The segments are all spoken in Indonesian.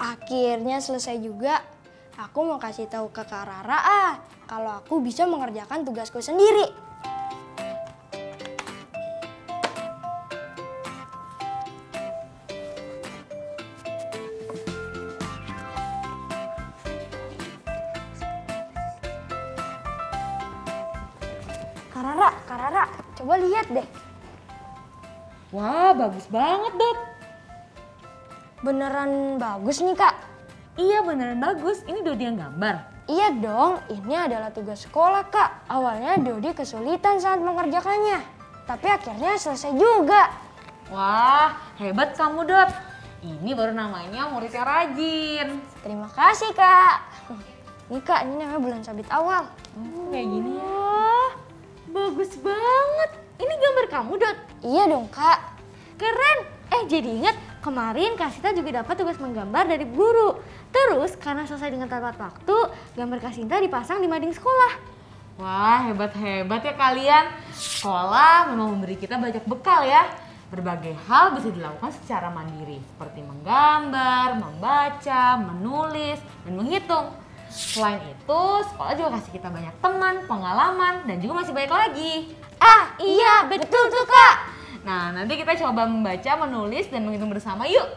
Akhirnya selesai juga. Aku mau kasih tahu ke Kak Rara kalau aku bisa mengerjakan tugasku sendiri. Kak Rara, coba lihat deh. Wah, bagus banget, Dot. Beneran bagus nih, Kak. Iya, beneran bagus. Ini Dodi yang gambar. Iya dong, ini adalah tugas sekolah, Kak. Awalnya Dodi kesulitan saat mengerjakannya, tapi akhirnya selesai juga. Wah, hebat kamu, Dot. Ini baru namanya murid yang rajin. Terima kasih, Kak. Ini, Kak, ini namanya bulan sabit awal. Kayak gini ya. Wah, bagus banget. Ini gambar kamu, Dot? Iya dong, Kak. Keren. Jadi ingat kemarin Kak Sinta juga dapat tugas menggambar dari guru. Terus karena selesai dengan tepat waktu, gambar Kak Sinta dipasang di mading sekolah. Wah, hebat-hebat ya kalian. Sekolah memang memberi kita banyak bekal ya. Berbagai hal bisa dilakukan secara mandiri, seperti menggambar, membaca, menulis, dan menghitung. Selain itu, sekolah juga kasih kita banyak teman, pengalaman, dan juga masih banyak lagi. Iya, betul tuh Kak. Nah, nanti kita coba membaca, menulis, dan menghitung bersama yuk.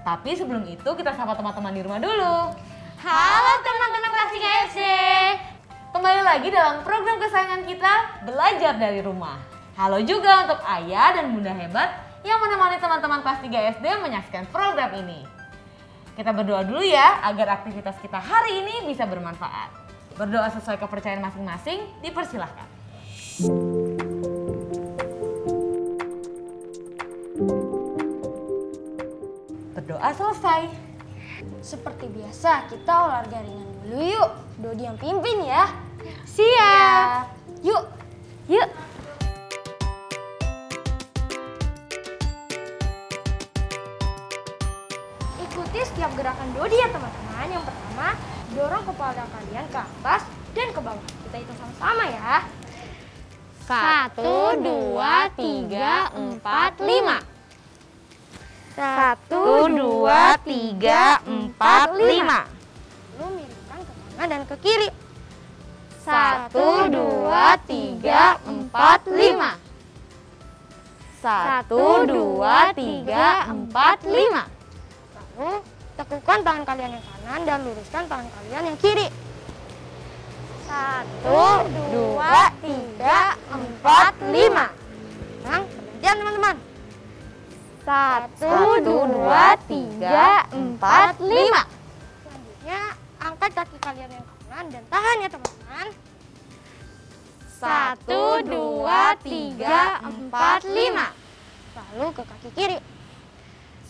Tapi sebelum itu kita sapa teman-teman di rumah dulu. Halo teman-teman kelas 3 SD. Kembali lagi dalam program kesayangan kita, Belajar dari Rumah. Halo juga untuk ayah dan bunda hebat yang menemani teman-teman kelas 3 SD menyaksikan program ini. Kita berdoa dulu ya agar aktivitas kita hari ini bisa bermanfaat. Berdoa sesuai kepercayaan masing-masing, dipersilahkan. Berdoa selesai. Seperti biasa, kita olahraga ringan dulu yuk. Dodi yang pimpin ya. Siap. Yuk. Yuk. Ikuti setiap gerakan Dodi ya teman-teman. Yang pertama, dorong kepala kalian ke atas dan ke bawah. Kita hitung sama-sama ya. 1, 2, 3, 4, 5. 1, 2, 3, 4, 5. Lalu miringkan ke kanan dan ke kiri. 1, 2, 3, 4, 5. 1, 2, 3, 4, 5. Lalu tekukkan tangan kalian yang kanan dan luruskan tangan kalian yang kiri. 1, 2, 3, 4, 5. Sekarang pergantian teman-teman. 1, 2, 3, 4, 5. Selanjutnya angkat kaki kalian yang kanan dan tahan ya teman-teman. 1, 2, 3, 4, 5. Lalu ke kaki kiri.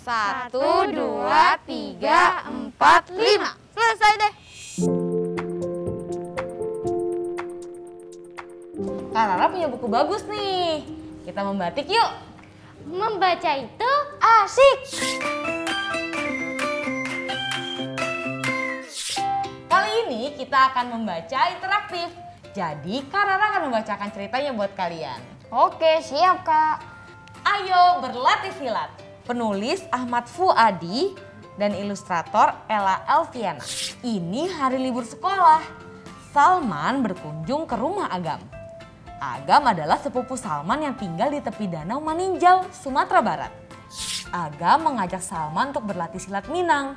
1, 2, 3, 4, 5. Selesai deh. Kak Rara punya buku bagus nih. Kita membatik yuk. Membaca itu Asik. Kali ini kita akan membaca interaktif. Jadi Kak Rara akan membacakan ceritanya buat kalian. Oke, siap Kak. Ayo berlatih silat. Penulis Ahmad Fuadi dan ilustrator Ella Elviana. Ini hari libur sekolah. Salman berkunjung ke rumah Agam. Agam adalah sepupu Salman yang tinggal di tepi danau Maninjau, Sumatera Barat. Agam mengajak Salman untuk berlatih silat Minang.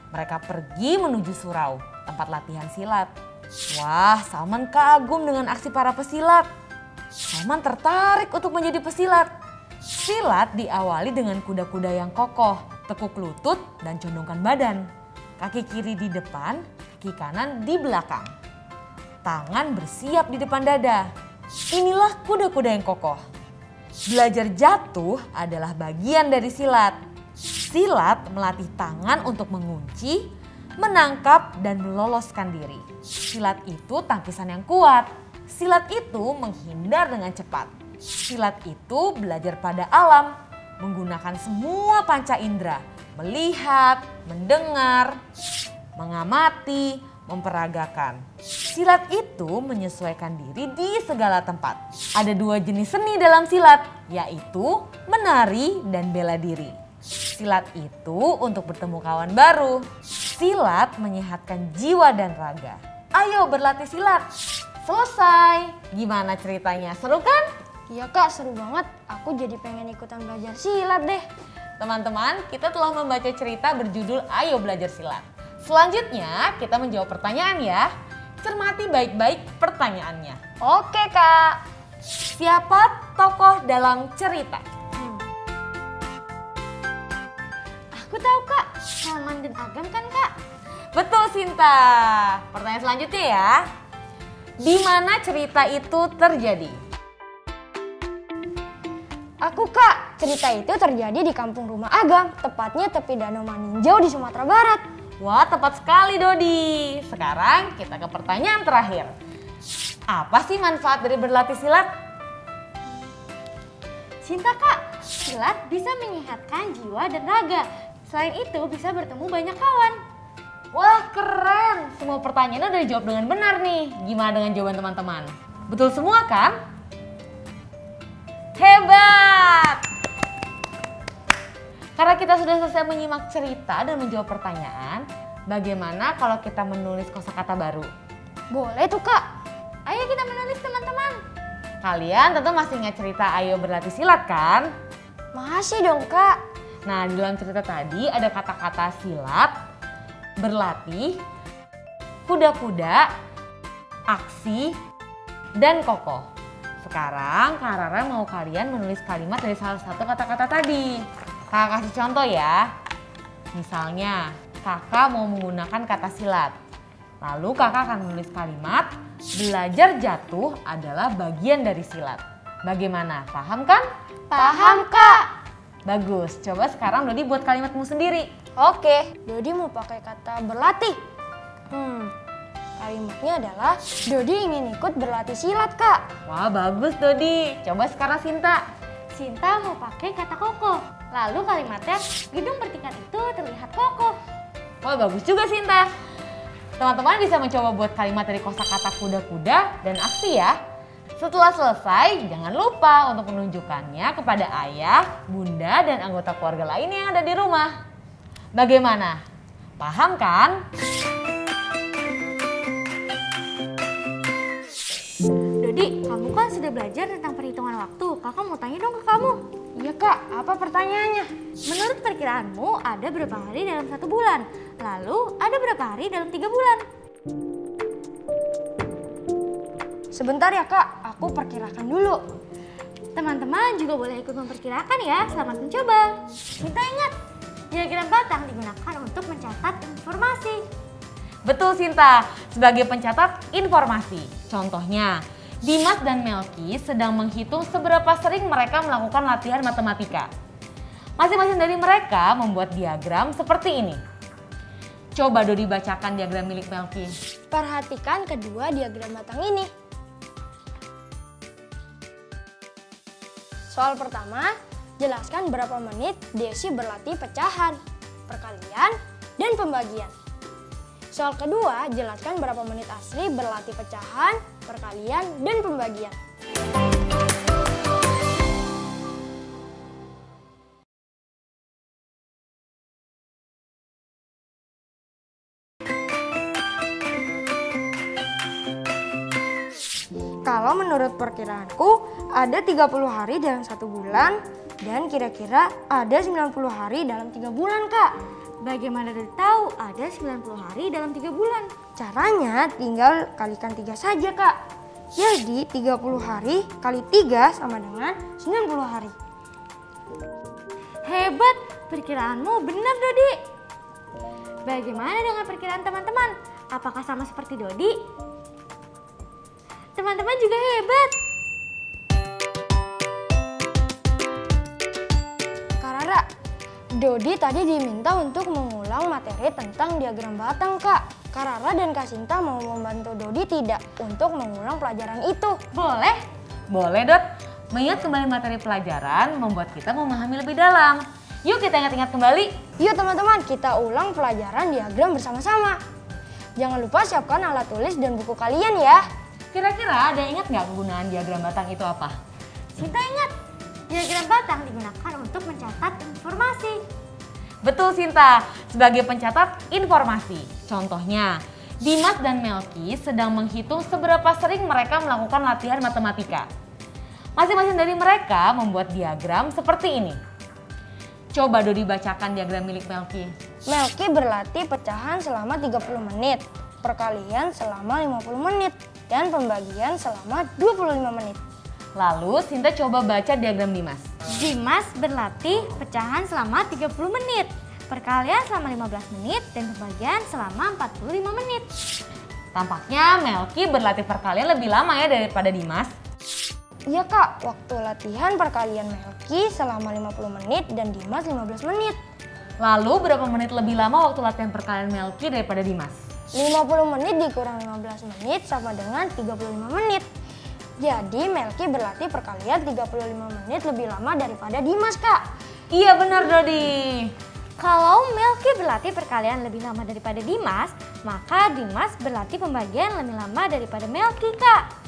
Mereka pergi menuju surau, tempat latihan silat. Wah, Salman kagum dengan aksi para pesilat. Salman tertarik untuk menjadi pesilat. Silat diawali dengan kuda-kuda yang kokoh, tekuk lutut dan condongkan badan. Kaki kiri di depan, kaki kanan di belakang. Tangan bersiap di depan dada. Inilah kuda-kuda yang kokoh. Belajar jatuh adalah bagian dari silat. Silat melatih tangan untuk mengunci, menangkap, dan meloloskan diri. Silat itu tangkisan yang kuat. Silat itu menghindar dengan cepat. Silat itu belajar pada alam, menggunakan semua panca indera, melihat, mendengar, mengamati, memperagakan. Silat itu menyesuaikan diri di segala tempat. Ada 2 jenis seni dalam silat, yaitu menari dan bela diri. Silat itu untuk bertemu kawan baru. Silat menyehatkan jiwa dan raga. Ayo berlatih silat. Selesai. Gimana ceritanya? Seru kan? Iya Kak, seru banget. Aku jadi pengen ikutan belajar silat deh. Teman-teman, kita telah membaca cerita berjudul Ayo Belajar Silat. Selanjutnya kita menjawab pertanyaan ya. Cermati baik-baik pertanyaannya. Oke Kak. Siapa tokoh dalam cerita? Aku tahu Kak, Salman dan Agam kan Kak? Betul Sinta. Pertanyaan selanjutnya ya. Di mana cerita itu terjadi? Aku Kak, cerita itu terjadi di kampung rumah Agam, tepatnya tepi Danau Maninjau di Sumatera Barat. Wah, tepat sekali Dodi. Sekarang kita ke pertanyaan terakhir. Apa sih manfaat dari berlatih silat? Sinta Kak, silat bisa menyehatkan jiwa dan raga. Selain itu bisa bertemu banyak kawan. Wah, keren. Semua pertanyaannya udah dijawab dengan benar nih. Gimana dengan jawaban teman-teman? Betul semua kan? Hebat! Karena kita sudah selesai menyimak cerita dan menjawab pertanyaan, bagaimana kalau kita menulis kosakata baru? Boleh tuh Kak. Ayo kita menulis teman-teman. Kalian tentu masih ingat cerita Ayo Berlatih Silat kan? Masih dong Kak. Nah, di dalam cerita tadi ada kata-kata silat, berlatih, kuda-kuda, aksi, dan kokoh. Sekarang Kak Rara mau kalian menulis kalimat dari salah satu kata-kata tadi. Kakak kasih contoh ya. Misalnya, kakak mau menggunakan kata silat. Lalu kakak akan menulis kalimat, belajar jatuh adalah bagian dari silat. Bagaimana? Paham kan? Paham Kak. Bagus, coba sekarang Dodi buat kalimatmu sendiri. Oke, Dodi mau pakai kata berlatih. Kalimatnya adalah Dodi ingin ikut berlatih silat Kak. Wah, bagus Dodi. Coba sekarang Sinta. Sinta mau pakai kata kokoh. Lalu kalimatnya, gedung bertingkat itu terlihat kokoh. Wah, bagus juga Sinta. Teman-teman bisa mencoba buat kalimat dari kosakata kuda-kuda dan aksi ya. Setelah selesai, jangan lupa untuk menunjukkannya kepada ayah, bunda, dan anggota keluarga lain yang ada di rumah. Bagaimana? Paham kan? Dodi, kamu kan sudah belajar tentang perhitungan waktu. Kakak mau tanya dong ke kamu. Iya Kak, apa pertanyaannya? Menurut perkiraanmu ada berapa hari dalam 1 bulan? Lalu ada berapa hari dalam 3 bulan? Sebentar ya Kak, aku perkirakan dulu. Teman-teman juga boleh ikut memperkirakan ya. Selamat mencoba. Kita ingat, diagram batang digunakan untuk mencatat informasi. Betul Sinta, sebagai pencatat informasi. Contohnya, Dimas dan Melki sedang menghitung seberapa sering mereka melakukan latihan matematika. Masing-masing dari mereka membuat diagram seperti ini. Coba Dodi bacakan diagram milik Melki. Perhatikan kedua diagram batang ini. Soal pertama, jelaskan berapa menit Desi berlatih pecahan, perkalian, dan pembagian. Soal kedua, jelaskan berapa menit Asri berlatih pecahan, perkalian, dan pembagian. Kalau menurut perkiraanku, ada 30 hari dalam 1 bulan, dan kira-kira ada 90 hari dalam 3 bulan, Kak. Bagaimana Dodi tahu ada 90 hari dalam 3 bulan? Caranya tinggal kalikan 3 saja, Kak. Jadi 30 hari kali 3 sama dengan 90 hari. Hebat, perkiraanmu benar Dodi. Bagaimana dengan perkiraan teman-teman? Apakah sama seperti Dodi? Teman-teman juga hebat. Kak Rara, Dodi tadi diminta untuk mengulang materi tentang diagram batang, Kak. Kak Rara dan Kak Sinta mau membantu Dodi tidak untuk mengulang pelajaran itu? Boleh? Boleh, Dot. Mengingat kembali materi pelajaran membuat kita memahami lebih dalam. Yuk kita ingat-ingat kembali. Yuk teman-teman, kita ulang pelajaran diagram bersama-sama. Jangan lupa siapkan alat tulis dan buku kalian ya. Kira-kira ada yang ingat nggak penggunaan diagram batang itu apa? Sinta ingat, diagram batang digunakan untuk mencatat informasi. Betul Sinta, sebagai pencatat informasi. Contohnya, Dimas dan Melki sedang menghitung seberapa sering mereka melakukan latihan matematika. Masing-masing dari mereka membuat diagram seperti ini. Coba Dodi bacakan diagram milik Melki. Melki berlatih pecahan selama 30 menit, perkalian selama 50 menit, dan pembagian selama 25 menit. Lalu Sinta coba baca diagram Dimas. Dimas berlatih pecahan selama 30 menit, perkalian selama 15 menit, dan pembagian selama 45 menit. Tampaknya Melki berlatih perkalian lebih lama ya daripada Dimas. Iya Kak, waktu latihan perkalian Melki selama 50 menit dan Dimas 15 menit. Lalu berapa menit lebih lama waktu latihan perkalian Melki daripada Dimas? 50 menit dikurang 15 menit sama dengan 35 menit. Jadi Melki berlatih perkalian 35 menit lebih lama daripada Dimas, Kak. Iya benar Dodi. Kalau Melki berlatih perkalian lebih lama daripada Dimas, maka Dimas berlatih pembagian lebih lama daripada Melki, Kak.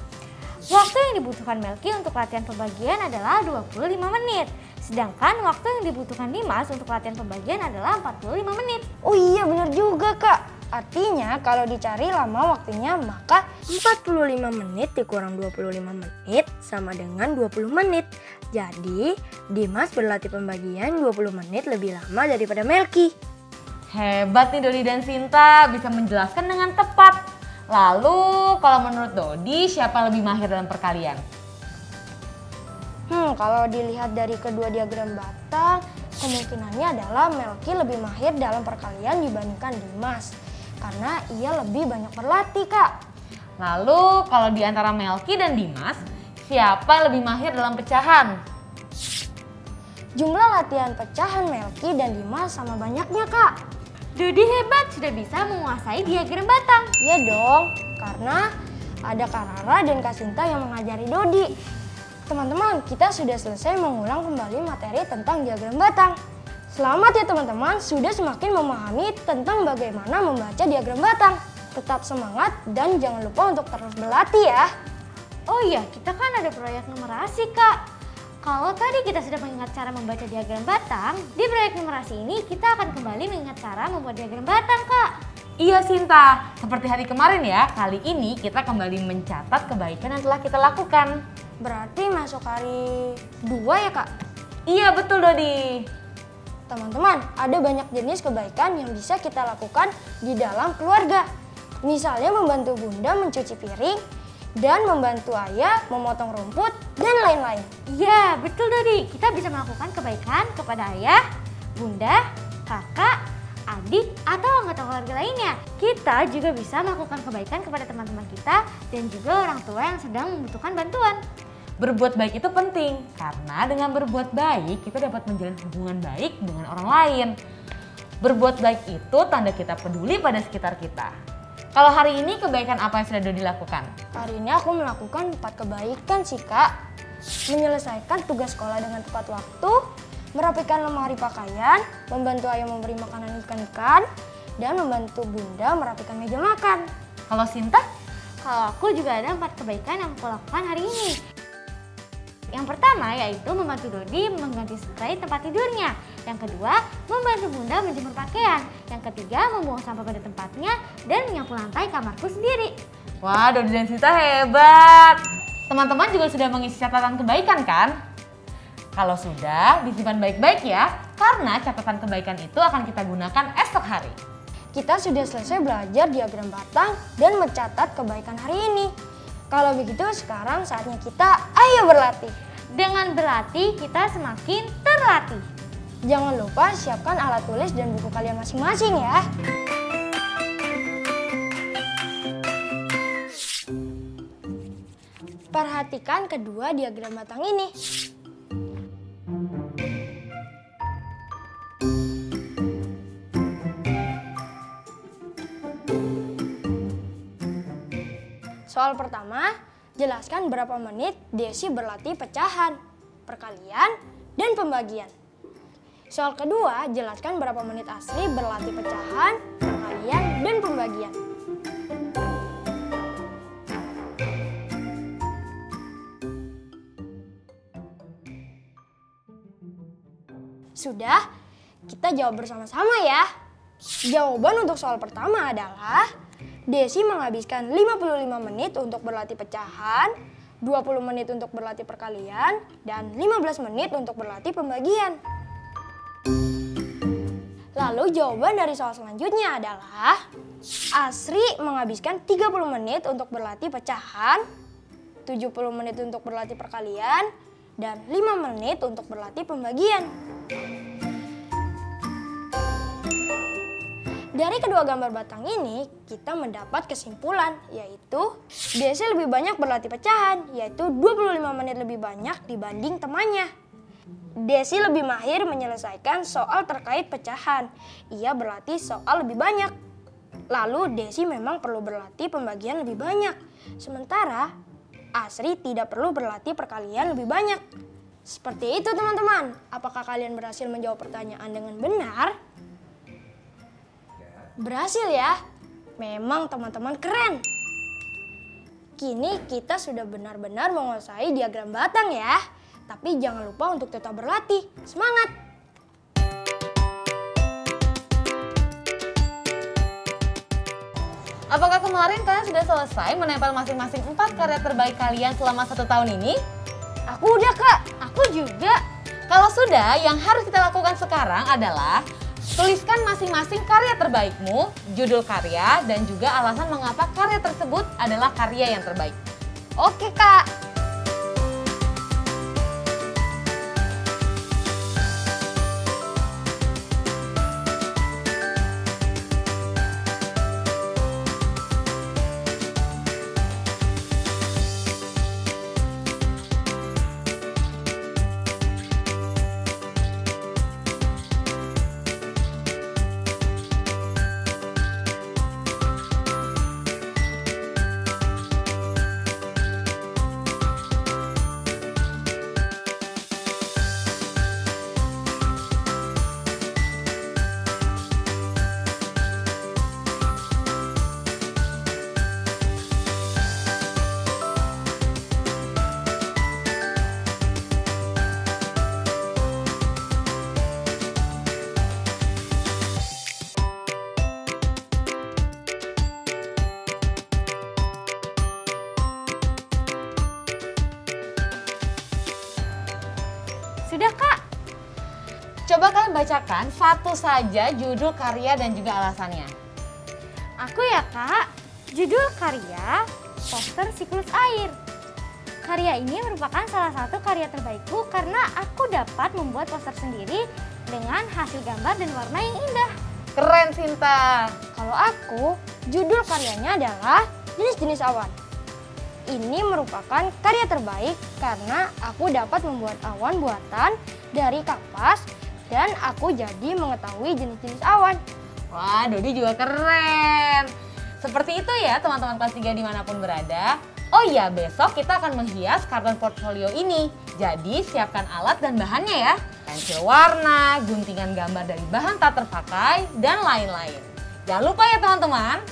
Waktu yang dibutuhkan Melki untuk latihan pembagian adalah 25 menit. Sedangkan waktu yang dibutuhkan Dimas untuk latihan pembagian adalah 45 menit. Oh iya benar juga, Kak. Artinya kalau dicari lama waktunya maka 45 menit dikurang 25 menit sama dengan 20 menit. Jadi Dimas berlatih pembagian 20 menit lebih lama daripada Melki. Hebat nih Dodi dan Sinta bisa menjelaskan dengan tepat. Lalu kalau menurut Dodi siapa lebih mahir dalam perkalian? Kalau dilihat dari kedua diagram batang, kemungkinannya adalah Melki lebih mahir dalam perkalian dibandingkan Dimas. Karena ia lebih banyak berlatih, Kak. Lalu kalau di antara Melki dan Dimas, siapa lebih mahir dalam pecahan? Jumlah latihan pecahan Melki dan Dimas sama banyaknya, Kak. Dodi hebat, sudah bisa menguasai diagram batang. Iya dong, karena ada Kak Rara dan Kak Sinta yang mengajari Dodi. Teman-teman, kita sudah selesai mengulang kembali materi tentang diagram batang. Selamat ya teman-teman, sudah semakin memahami tentang bagaimana membaca diagram batang. Tetap semangat dan jangan lupa untuk terus berlatih ya. Oh iya, kita kan ada proyek numerasi, Kak. Kalau tadi kita sudah mengingat cara membaca diagram batang, di proyek numerasi ini kita akan kembali mengingat cara membuat diagram batang, Kak. Iya Sinta, seperti hari kemarin ya, kali ini kita kembali mencatat kebaikan yang telah kita lakukan. Berarti masuk hari 2 ya, Kak? Iya betul Dodi. Teman-teman, ada banyak jenis kebaikan yang bisa kita lakukan di dalam keluarga. Misalnya membantu bunda mencuci piring, dan membantu ayah memotong rumput, dan lain-lain. Iya, betul Dodi. Kita bisa melakukan kebaikan kepada ayah, bunda, kakak, adik, atau anggota keluarga lainnya. Kita juga bisa melakukan kebaikan kepada teman-teman kita dan juga orang tua yang sedang membutuhkan bantuan. Berbuat baik itu penting, karena dengan berbuat baik kita dapat menjalin hubungan baik dengan orang lain. Berbuat baik itu tanda kita peduli pada sekitar kita. Kalau hari ini kebaikan apa yang sudah Dodi lakukan? Hari ini aku melakukan 4 kebaikan sih, Kak. Menyelesaikan tugas sekolah dengan tepat waktu, merapikan lemari pakaian, membantu ayah memberi makanan ikan-ikan, dan membantu bunda merapikan meja makan. Kalau Sinta? Kalau aku juga ada 4 kebaikan yang aku lakukan hari ini. Yang pertama yaitu membantu Dodi mengganti spray tempat tidurnya. Yang kedua, membantu bunda menjemur pakaian. Yang ketiga, membuang sampah pada tempatnya dan menyapu lantai kamarku sendiri. Wah, Dodi dan Sinta hebat. Teman-teman juga sudah mengisi catatan kebaikan kan? Kalau sudah, disimpan baik-baik ya. Karena catatan kebaikan itu akan kita gunakan esok hari. Kita sudah selesai belajar diagram batang dan mencatat kebaikan hari ini. Kalau begitu sekarang saatnya kita ayo berlatih. Dengan berlatih kita semakin terlatih. Jangan lupa siapkan alat tulis dan buku kalian masing-masing ya. Perhatikan kedua diagram batang ini. Soal pertama, jelaskan berapa menit Desi berlatih pecahan, perkalian, dan pembagian. Soal kedua, jelaskan berapa menit Asri berlatih pecahan, perkalian, dan pembagian. Sudah, kita jawab bersama-sama ya. Jawaban untuk soal pertama adalah Desi menghabiskan 55 menit untuk berlatih pecahan, 20 menit untuk berlatih perkalian, dan 15 menit untuk berlatih pembagian. Lalu jawaban dari soal selanjutnya adalah Asri menghabiskan 30 menit untuk berlatih pecahan, 70 menit untuk berlatih perkalian, dan 5 menit untuk berlatih pembagian. Dari kedua gambar batang ini, kita mendapat kesimpulan, yaitu Desi lebih banyak berlatih pecahan, yaitu 25 menit lebih banyak dibanding temannya. Desi lebih mahir menyelesaikan soal terkait pecahan, ia berlatih soal lebih banyak. Lalu Desi memang perlu berlatih pembagian lebih banyak, sementara Asri tidak perlu berlatih perkalian lebih banyak. Seperti itu teman-teman, apakah kalian berhasil menjawab pertanyaan dengan benar? Berhasil ya? Memang teman-teman keren. Kini kita sudah benar-benar menguasai diagram batang ya. Tapi jangan lupa untuk tetap berlatih. Semangat! Apakah kemarin kalian sudah selesai menempel masing-masing 4 karya terbaik kalian selama 1 tahun ini? Aku udah Kak. Aku juga. Kalau sudah, yang harus kita lakukan sekarang adalah tuliskan masing-masing karya terbaikmu, judul karya, dan juga alasan mengapa karya tersebut adalah karya yang terbaik. Oke Kak. Sudah Kak. Coba kalian bacakan satu saja judul karya dan juga alasannya. Aku ya Kak. Judul karya, poster siklus air. Karya ini merupakan salah satu karya terbaikku karena aku dapat membuat poster sendiri dengan hasil gambar dan warna yang indah. Keren Sinta. Kalau aku, judul karyanya adalah Jenis-jenis awan. Ini merupakan karya terbaik karena aku dapat membuat awan buatan dari kapas dan aku jadi mengetahui jenis-jenis awan. Wah, Dodi juga keren. Seperti itu ya teman-teman kelas 3 dimanapun berada. Oh iya, besok kita akan menghias karton portfolio ini. Jadi siapkan alat dan bahannya ya. Pensil warna, guntingan gambar dari bahan tak terpakai, dan lain-lain. Jangan lupa ya teman-teman.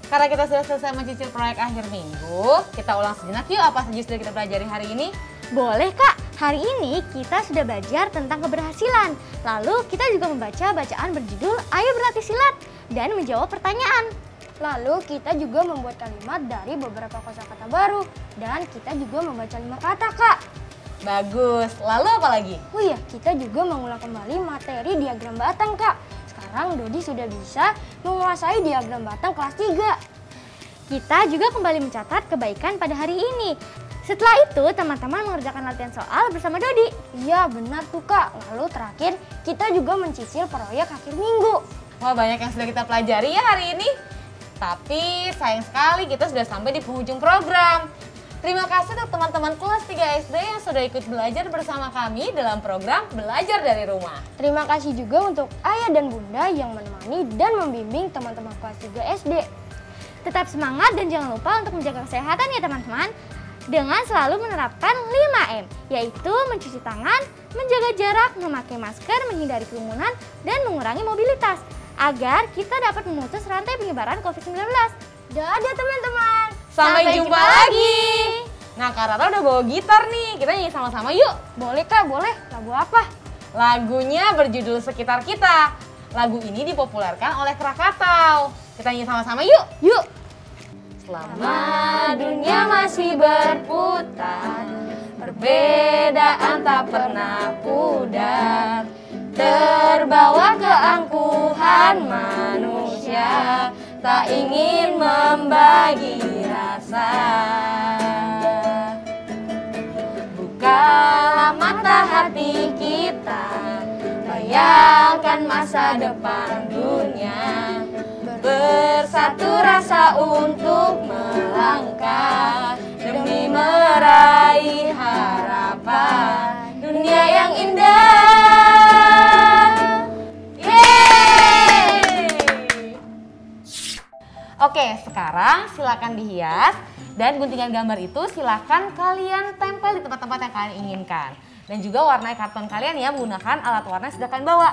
Karena kita sudah selesai mencicil proyek akhir minggu, kita ulang sejenak yuk apa saja sudah kita pelajari hari ini. Boleh Kak, hari ini kita sudah belajar tentang keberhasilan. Lalu kita juga membaca bacaan berjudul Ayo Berlatih Silat dan menjawab pertanyaan. Lalu kita juga membuat kalimat dari beberapa kosakata baru dan kita juga membaca 5 kata Kak. Bagus, lalu apa lagi? Oh iya, kita juga mengulang kembali materi diagram batang Kak. Sekarang Dodi sudah bisa menguasai diagram batang kelas 3. Kita juga kembali mencatat kebaikan pada hari ini. Setelah itu, teman-teman mengerjakan latihan soal bersama Dodi. Iya, benar tuh Kak. Lalu terakhir, kita juga mencicil proyek akhir minggu. Wah, banyak yang sudah kita pelajari ya hari ini. Tapi sayang sekali kita sudah sampai di penghujung program. Terima kasih untuk teman-teman kelas 3 SD yang sudah ikut belajar bersama kami dalam program Belajar dari Rumah. Terima kasih juga untuk ayah dan bunda yang menemani dan membimbing teman-teman kelas 3 SD. Tetap semangat dan jangan lupa untuk menjaga kesehatan ya teman-teman. Dengan selalu menerapkan 5M, yaitu mencuci tangan, menjaga jarak, memakai masker, menghindari kerumunan, dan mengurangi mobilitas. Agar kita dapat memutus rantai penyebaran COVID-19. Dadah teman-teman. Sampai jumpa lagi. Nah, Kak Rara udah bawa gitar nih. Kita nyanyi sama-sama yuk. Boleh Kak, boleh. Lagu apa? Lagunya berjudul Sekitar Kita. Lagu ini dipopulerkan oleh Krakatau. Kita nyanyi sama-sama yuk. Yuk. Selama dunia masih berputar, perbedaan tak pernah pudar. Terbawa keangkuhan manusia, tak ingin membagi rasa. Bukalah mata hati kita, bayangkan masa depan dunia. Bersatu rasa untuk melangkah demi meraih harapan dunia yang indah. Yeay! Oke, sekarang silakan dihias dan guntingan gambar itu silakan kalian tempel di tempat-tempat yang kalian inginkan. Dan juga warnai karton kalian ya menggunakan alat warna yang sudah kalian bawa.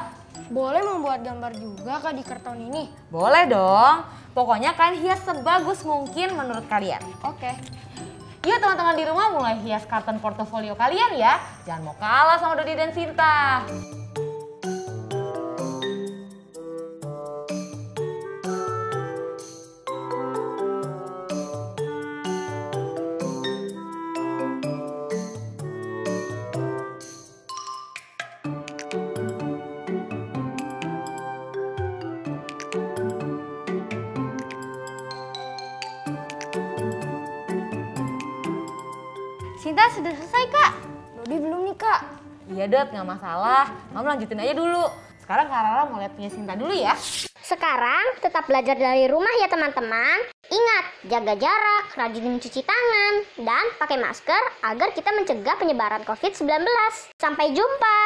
Boleh membuat gambar juga Kak di karton ini? Boleh dong. Pokoknya kalian hias sebagus mungkin menurut kalian. Oke. Yuk teman-teman di rumah mulai hias karton portofolio kalian ya. Jangan mau kalah sama Dodi dan Sinta. Sinta sudah selesai Kak. Dodi belum nih Kak. Iya Dot, nggak masalah. Kamu lanjutin aja dulu. Sekarang Kak Rara mau lihat punya Sinta dulu ya. Sekarang tetap belajar dari rumah ya teman-teman. Ingat, jaga jarak, rajin mencuci tangan, dan pakai masker agar kita mencegah penyebaran COVID-19. Sampai jumpa!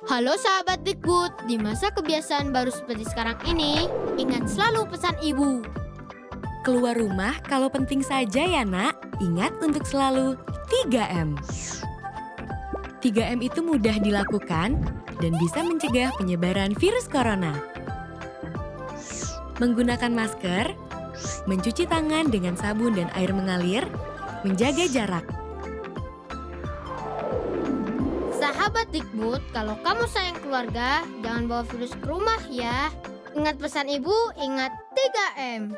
Halo sahabat Dikbud, di masa kebiasaan baru seperti sekarang ini, ingat selalu pesan ibu. Keluar rumah kalau penting saja ya nak, ingat untuk selalu 3M. 3M itu mudah dilakukan dan bisa mencegah penyebaran virus corona. Menggunakan masker, mencuci tangan dengan sabun dan air mengalir, menjaga jarak. Sahabat Dikbud, kalau kamu sayang keluarga, jangan bawa virus ke rumah ya. Ingat pesan ibu, ingat 3M.